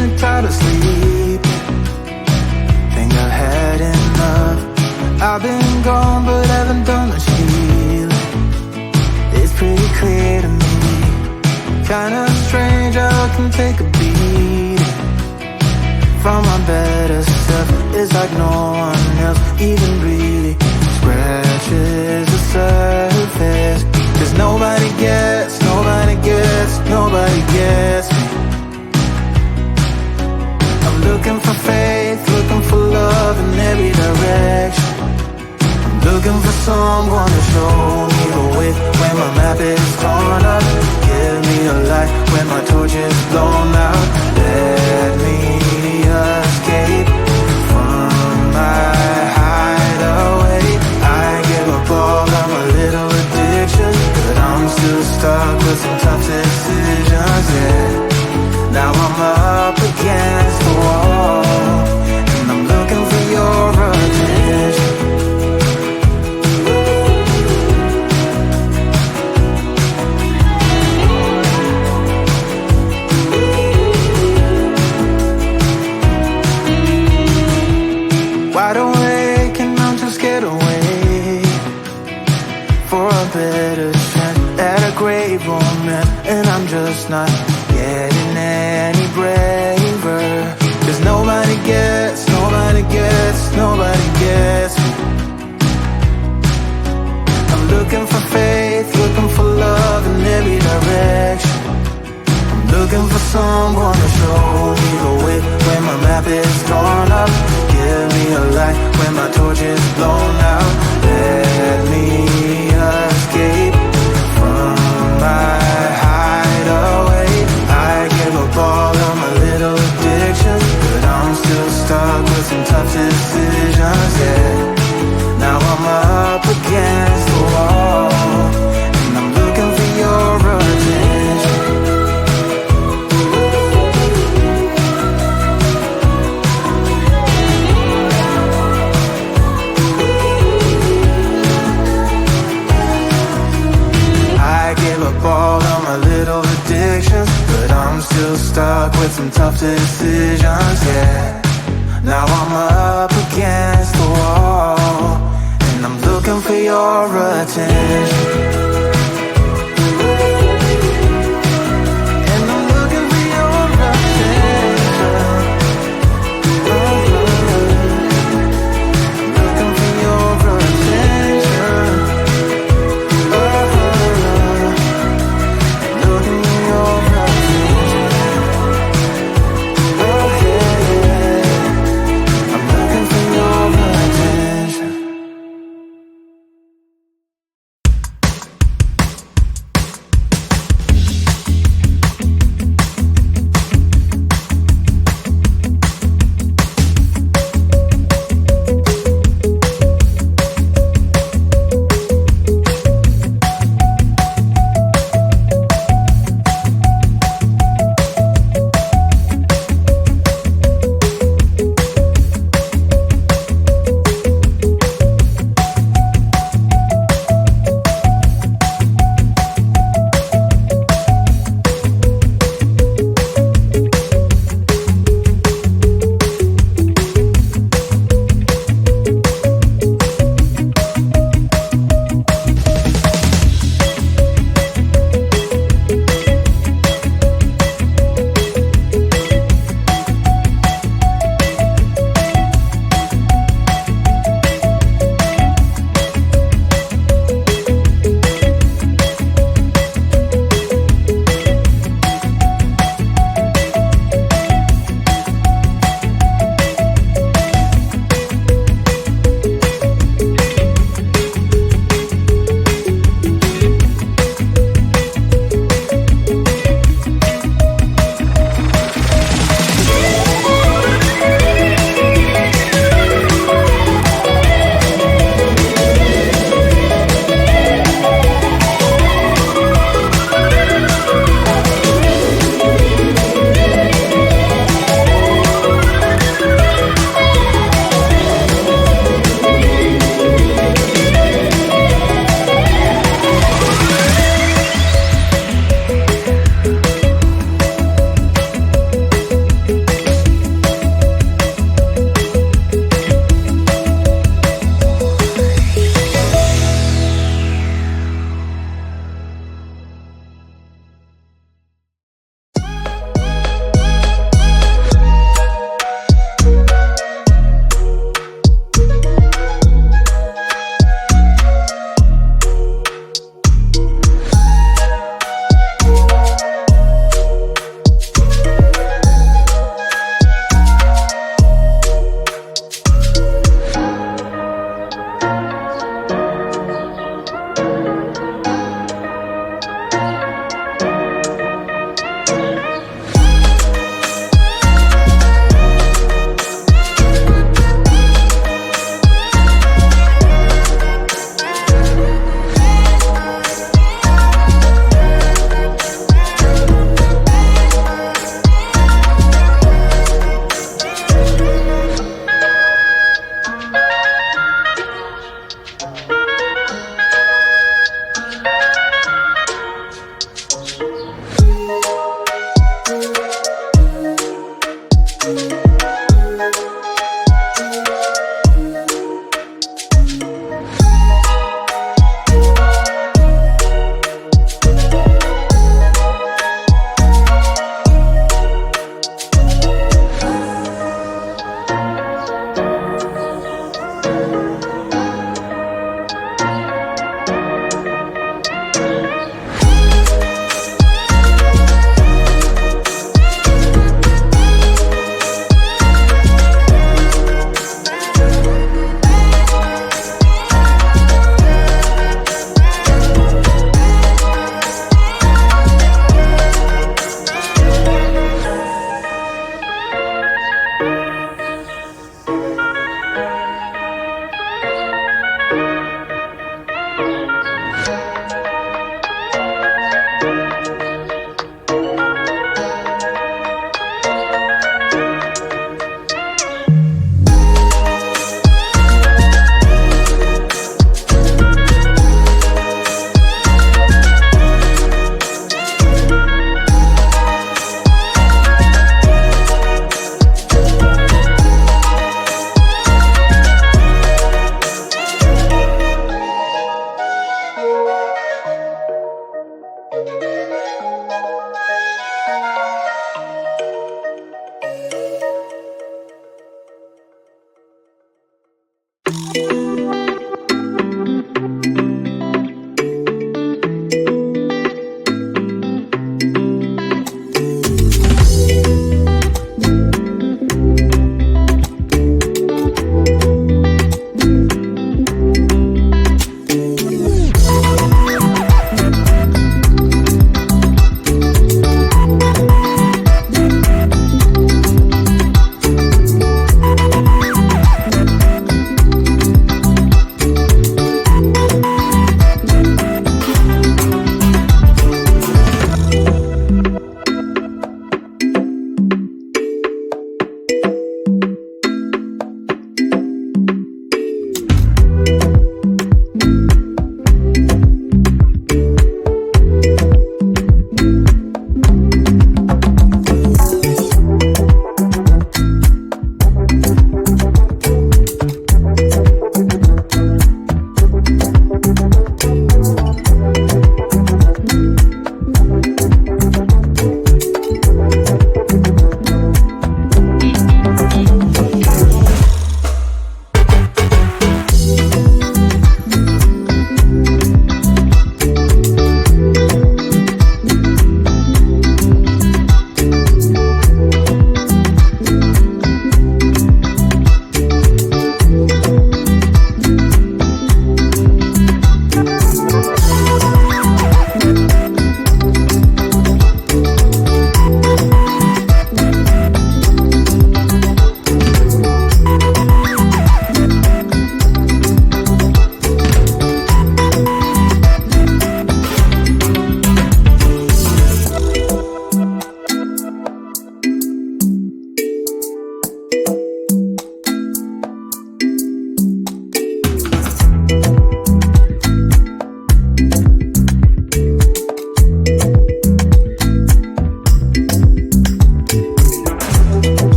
getting tired of sleeping. Think I've had enough. I've been gone but haven't done much healing. It's pretty clear to me, kinda strange how I can take a beating from my better self. It's like no one else even really scratches the surface. 'Cause nobody gets me. I'm looking for faith, looking for love in every direction. I'm looking for someone to show me the way when my map is torn up. Give me a light when my torch is blown out. Let me escape from my hideaway. I give up all of my little addictions, but I'm still stuck with some tough decisions, yeah. Now I'm up against the wall, and I'm looking for your attention. Wide awake and I'm too scared away for a better chance at a great romance, and I'm just not getting any braver. 'Cause nobody gets me. I'm looking for faith, looking for love in every direction. I'm looking for someone to show me the way when my map is torn up. Give me a light when my torch is blown out. Let me escape from my hideaway. I give up all of my little addictions, but I'm still stuck with some tough decisions, yeah. Now I'm up against the wall, and I'm looking for your attention. I give up all of my little addictions, but I'm still stuck with some tough decisions, yeah. Now I'm up against the wall, and I'm looking for your attention.